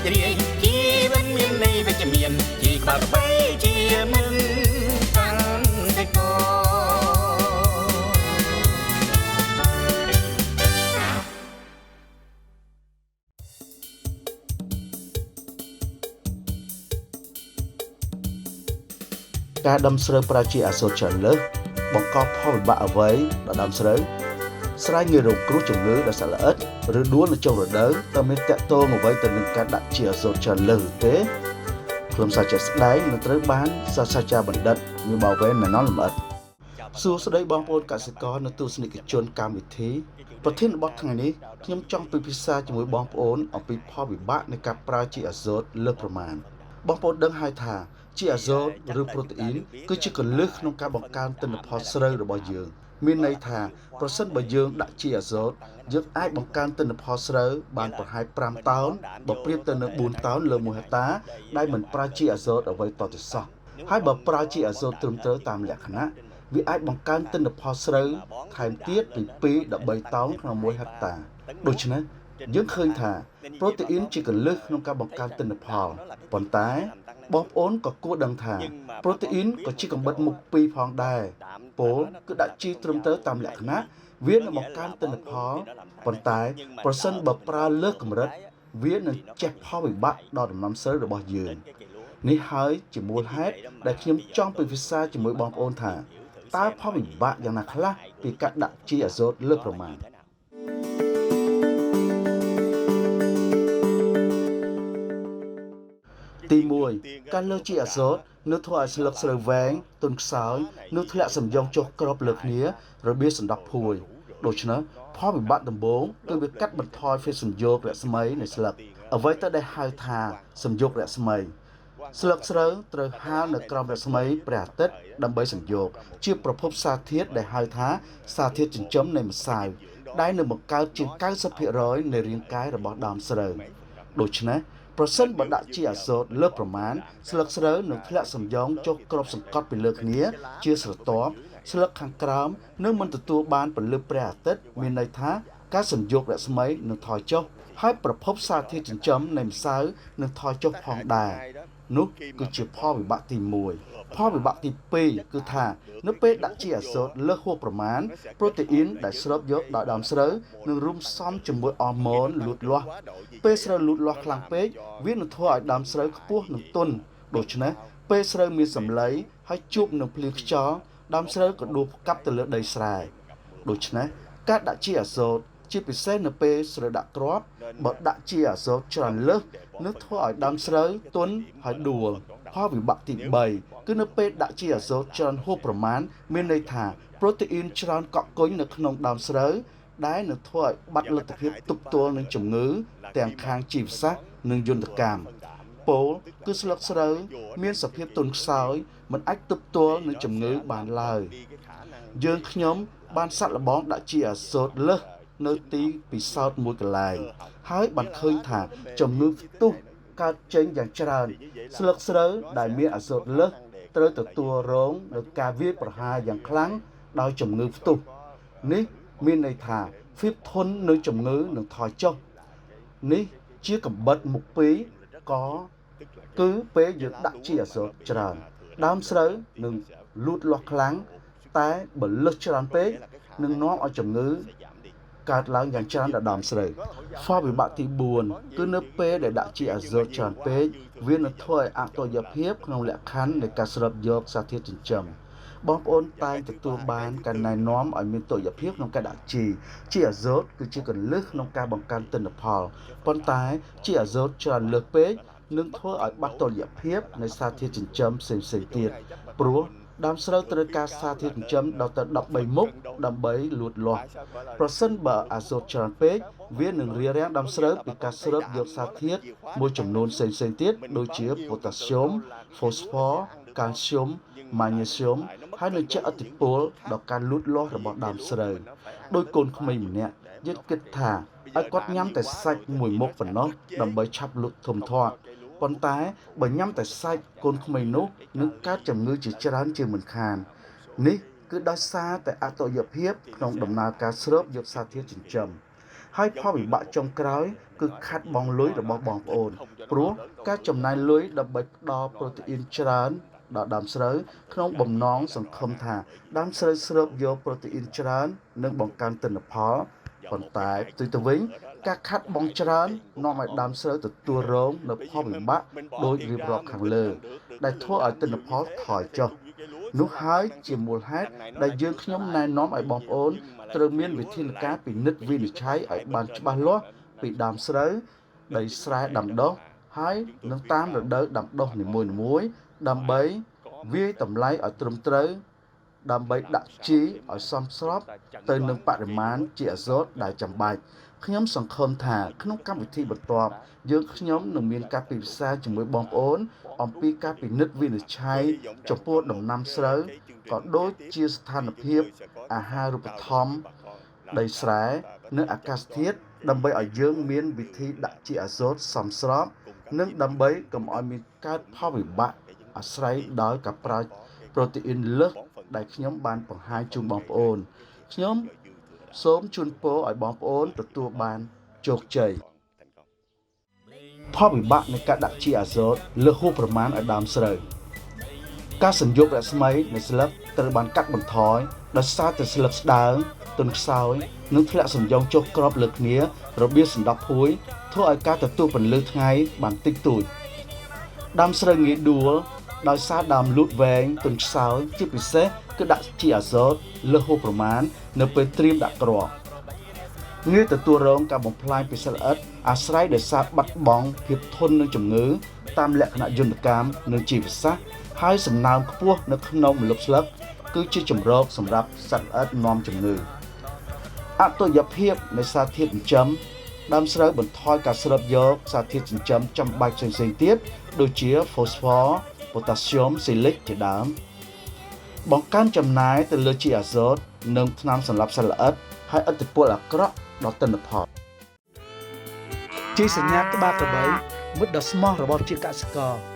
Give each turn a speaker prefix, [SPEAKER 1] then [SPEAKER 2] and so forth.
[SPEAKER 1] ចរាយជីវិតមានន័យវិជ្ជមានជីក្បាលបីជាមិនកាន់តែក
[SPEAKER 2] ការដាំស្រូវប្រជាអាសូតច្រើនលើសបង្កផលវិបាកអ្វីដល់ដើមស្រូវស្រាវងាយរងគ្រោះជំងឺដោយសារល្អិតឬដួលនៅចុងរដូវតើមានតាក់ទងអ្វីទៅនឹងការដាក់ជីអាសូតច្រើនលើសឬទេខ្លឹមសារជាក់ស្ដែងនឹងត្រូវបានសាស្ត្រាចារ្យបណ្ឌិតមានបវេនណែនលម្អិតសួស្តីបងប្អូនកសិករនិងទស្សនិកជនកម្មវិធីប្រធានបទថ្ងៃនេះខ្ញុំចង់ពិភាក្សាជាមួយបងប្អូនអំពីផលវិបាកនៃការប្រើជីអាសូតលើសប្រមាណបងប្អូនដឹងហើយថាជីអាសូតឬប្រូតេអ៊ីនគឺជាគន្លឹះក្នុងការបង្កើនទិន្នផលស្រូវរបស់យើងមានន័យថាប្រសិនបើយើងដាក់ជីអាសូតយើងអាចបង្កើនទិន្នផលស្រូវបានប្រហែល5តោនបើប្រៀបទៅនឹង4តោនលើ1ហិកតាដែលមិនប្រើជីអាសូតអ្វីតទៅសោះហើយបើប្រើជីអាសូតត្រឹមត្រូវតាមលក្ខណៈវាអាចបង្កើនទិន្នផលស្រូវថែមទៀតពី2ដល់3តោនក្នុង1ហិកតាដូច្នេះយើងឃើញថាប្រូតេអ៊ីនជាគន្លឹះក្នុងការបង្កើនទិន្នផលប៉ុន្តែបងប្អូនក៏គួរដឹងថាប្រូតេអ៊ីនក៏ជាកាំបិតមុខពីរផងដែរពោលគឺដាក់ជីត្រឹមត្រូវតាមលក្ខណៈវានឹងបង្កើនទិន្នផលប៉ុន្តែប្រសិនបើប្រើលើសកម្រិតវានឹងជះផលវិបាកដល់ដំណាំស្រូវរបស់យើងនេះហើយជាមូលហេតុដែលខ្ញុំចង់ពិភាក្សាជាមួយបងប្អូនថាតើផលវិបាកយ៉ាងណាខ្លះពីការដាក់ជីអាសូតលើសប្រមាណទី1ការលើសជីអាសូតនឹងធ្វើឲ្យស្លឹកស្រូវវែងទន់ខ្សោយនឹងធ្លាក់សំយ៉ងចុះក្របលើគ្នារបៀសសណ្ដោះភួយដូច្នេះផលវិបាកដំបូងគឺវាកាត់បន្ថយភាពសំយោករស្មីនៃស្លឹកអ្វីទៅដែលហៅថាសំយោករស្មីស្លឹកស្រូវត្រូវហាលនៅក្រោមរស្មីព្រះអាទិត្យដើម្បីសំយោគជាប្រភពសារធាតុដែលហៅថាសារធាតុចិញ្ចឹមនៃម្សៅដែលនឹងបង្កើតជាង 90% នៃរាងកាយរបស់ដើមស្រូវដូច្នេះប្រសិនបើដាក់ជីអាសូតលើសប្រមាណស្លឹកស្រូវនឹងធ្លាក់សំយ៉ងចុះគ្របសង្កត់ពីលើគ្នាជាស្រទាប់ស្លឹកខាងក្រោមនឹងមិនទទួលបានពន្លឺព្រះអាទិត្យមានន័យថាការសំយោករស្មីនឹងថយចុះហើយប្រភពសារធាតុចិញ្ចឹមនៃម្សៅនឹងថយចុះផងដែរនោះគឺជាផលវិបាកទី1ផលវិបាកទី2គឺថានៅពេលដាក់ជីអាសូតលើសហួសប្រមាណប្រូតេអ៊ីនដែលស្រូបយកដោយដើមស្រូវនឹងរួមផ្សំជាមួយអរម៉ូនលូតលាស់ពេលស្រូវលូតលាស់ខ្លាំងពេកវានឹងធ្វើឲ្យដើមស្រូវខ្ពស់និងទន់ដូច្នេះពេលស្រូវមានសម្លៃហើយជួបនឹងភ្លៀងខ្យល់ដើមស្រូវក៏ដួលផ្កាប់ទៅលើដីស្រែដូច្នេះការដាក់ជីអាសូតជាពិសេសនៅពេលស្រូវដាក់គ្រាប់បើដាក់ជីអាសូតច្រើនលើសនឹងធ្វើឲ្យដើមស្រូវទន់ហើយដួលផលវិបាកទី3គឺនៅពេលដាក់ជីអាសូតច្រើនហួសប្រមាណមានន័យថាប្រូតេអ៊ីនច្រើនកក់គុញនៅក្នុងដើមស្រូវដែលនឹងធ្វើឲ្យបាត់លទ្ធភាពទប់ទល់នឹងជំងឺទាំងខាងជីវសាស្ត្រនិងយន្តកម្មពោលគឺស្លឹកស្រូវមានសភាពទន់ខ្សោយមិនអាចទប់ទល់នឹងជំងឺបានឡើយយើងខ្ញុំបានសាក់លបងដាក់ជីអាសូតលើសនៅទីពិសោធន៍មួយកន្លែងហើយបានឃើញថាជំងឺផ្ទុះកើតចេញយ៉ាងច្រើនស្លឹកស្រូវដែលមានអាសូតលើសត្រូវទទួលរងនឹងការវាយប្រហារយ៉ាងខ្លាំងដោយជំងឺផ្ទុះនេះមានន័យថាភាពធន់នឹងជំងឺនឹងថយចុះនេះជាកាំបិតមុខពីរក៏គឺពេលយើងដាក់ជីអាសូតច្រើនដើមស្រូវនឹងលូតលាស់ខ្លាំងតែបើលើសច្រើនពេកនឹងនាំឲ្យជំងឺកើតឡើងយ៉ាងច្រើនដល់ដើមស្រូវផលវិបាកទី4គឺនៅពេលដែលដាក់ជីអាសូតច្រើនពេកវានឹងធ្វើឲ្យអតុល្យភាពក្នុងលក្ខខណ្ឌនៃការស្រូបយកសារធាតុចិញ្ចឹមបងប្អូនតែងទទួលបានការណែនាំឲ្យមានតុល្យភាពក្នុងការដាក់ជីអាសូតគឺជាគន្លឹះក្នុងការបង្កើនទិន្នផលប៉ុន្តែជីអាសូតច្រើនលើសពេកនឹងធ្វើឲ្យបាត់តុល្យភាពនៃសារធាតុចិញ្ចឹមផ្សេងៗទៀតព្រោះដើមស្រូវត្រូវការសារធាតុចិញ្ចឹមដល់ទៅ13មុខដើម្បីលូតលាស់ប្រសិនបើអាសូតច្រើនពេកវានឹងរារាំងដើមស្រូវពីការស្រូបយកសារធាតុមួយចំនួនផ្សេងៗទៀតដូចជាប៉ូតាស្យូម ហ្វូស្វ័រ កាល់ស្យូម ម៉ាញ៉េស្យូមហើយនឹងជះឥទ្ធិពលដល់ការលូតលាស់របស់ដើមស្រូវដោយកូនក្មេងម្នាក់យើងគិតថាឲ្យគាត់ញ៉ាំតែសាច់មួយមុខប៉ុណ្ណោះដើម្បីឆាប់លូតធំធាត់ប៉ុន្តែបើញ៉ាំតែសាច់កូនក្មេងនោះនឹងកើតជំងឺជាច្រើនជាងមិនខាននេះគឺដោយសារតែអតុល្យភាពក្នុងដំណើរការស្រូបយកសារធាតុចិញ្ចឹមហើយផលវិបាកចុងក្រោយគឺខាត់បងលុយរបស់បងប្អូន ព្រោះការចំណាយលុយដើម្បីផ្ដល់ប្រូតេអ៊ីនច្រើនដល់ដើមស្រូវក្នុងបំណងសង្ឃឹមថាដើមស្រូវស្រូបយកប្រូតេអ៊ីនច្រើននិងបង្កើនទិន្នផលប៉ុន្តែផ្ទុយទៅវិញការខាត់បង់ច្រើននាំឲ្យដើមស្រូវទទួលរងនូវផលវិបាកដោយរៀបរាប់ខាងលើដែលធ្វើឲ្យទិន្នផលថយចុះនោះហើយជាមូលហេតុដែលយើងខ្ញុំណែនាំឲ្យបងប្អូនត្រូវមានវិធានការពិនិត្យវិនិច្ឆ័យឲ្យបានច្បាស់លាស់ពីដើមស្រូវដីស្រែដាំដុះហើយនឹងតាមរដូវដាំដុះនីមួយៗដើម្បីវាយតម្លៃឲ្យត្រឹមត្រូវដើម្បីដាក់ជីឲ្យសមស្របទៅនឹងបរិមាណជីអាសូតដែលចាំបាច់ខ្ញុំសង្ឃឹមថាក្នុងកម្មវិធីបន្ទាប់យើងខ្ញុំនឹងមានការពិភាក្សាជាមួយបងប្អូនអំពីការពិនិត្យវិនិច្ឆ័យចំពោះដំណាំស្រូវក៏ដូចជាស្ថានភាពអាហារូបត្ថម្ភដីស្រែនិងអាកាសធាតុដើម្បីឲ្យយើងមានវិធីដាក់ជីអាសូតសមស្របនិងដើម្បីកុំឲ្យមានកើតផលវិបាកអាស្រ័យដោយការប្រើប្រូតេអ៊ីនលើសដែលខ្ញុំបានបង្ហាញជូនបងប្អូនខ្ញុំសូមជូនពរឲ្យបងប្អូនទទួលបានជោគជ័យផលវិបាកនៃការដាក់ជីអាសូតលើសហួសប្រមាណឲ្យដើមស្រូវការសញ្យោគរស្មីនៃស្លឹកត្រូវបានកាត់បន្ថយដោយសារតែស្លឹកស្ដើងទន់ខ្សោយនិងធ្លាក់សំយ៉ងចុះក្របលើគ្នារបៀបសណ្ដាប់ភួយធ្វើឲ្យការទទួលពន្លឺថ្ងៃបានតិចតួចដើមស្រូវងាយដួលដោយសារដើមលូតវែងទន់ខ្សោយជាពិសេសគឺដាក់ជីអាសូតលើសហួសប្រមាណនៅពេលត្រៀមដាក់គ្រាប់ងាយទទួលរងការបំផ្លាញពីសត្វល្អិតអាស្រ័យដោយសារបាត់បង់ភាពធន់នឹងជំងឺតាមលក្ខណៈយន្តកម្មនិងជីវសាស្ត្រហើយសំណើមខ្ពស់នៅក្នុងម្លប់ស្លឹកគឺជាជម្រកសម្រាប់សត្វល្អិតនាំជំងឺអតុល្យភាពនៃសារធាតុចិញ្ចឹមដើមស្រូវបន្ថយការស្រូបយកសារធាតុចិញ្ចឹមចាំបាច់ផ្សេងៗទៀតដូចជា phosphor, potassium, silic ជាដើមបង្កើនចំណាយទៅលើជីអាសូតនិងថ្នាំសម្លាប់សត្វល្អិតហើយឥទ្ធិពលអាក្រក់ដល់ទិន្នផលជាសញ្ញាក្បាលក្របីមិត្តដ៏ស្មោះរបស់ជាកសិករ